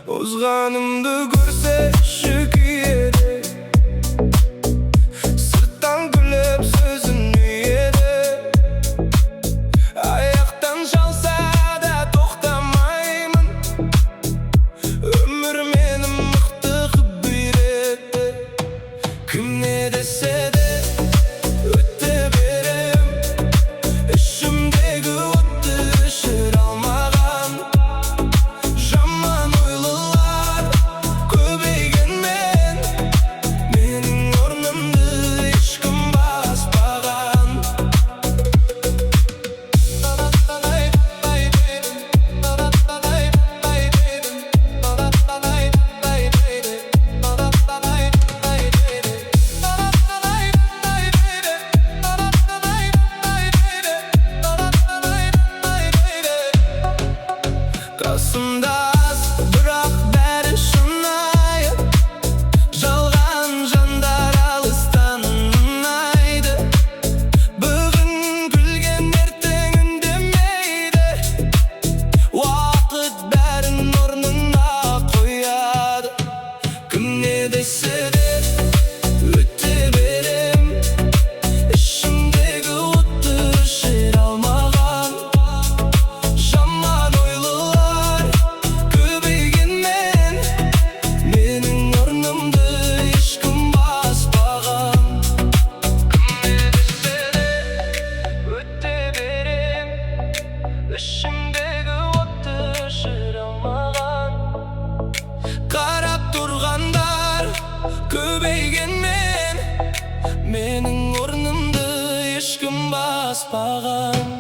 Ozganımdı görse şu kuyede, sırttan gülüp sözünü yedi. Ayaktan çalsa da toxtamayman, ömür menim mıқты qıp büyretdi. Kim ne dese de ötte berem, içimdegi otты өшіре алмаған. Жаман ойлар көбейгенмен, менің орнымды ешкім баспаған. Қасымда аз, бірақ бәрі шынайы. Жалған жандар алыстан ұнайды. Бүгін күлген ертең үндемейді. Уақыт бәрін орнына қояды. Кім не десе де өте берем, ішімдегі отты өшіре алмаған. Жаман ойлар көбейгенмен, менің орнымды ешкім баспаған. Кім не десе де өте берем, ішімдегі отты өшіре алмаған. Қарап тұрғандар көбейгенмен, менің орнымды ешкім баспаған.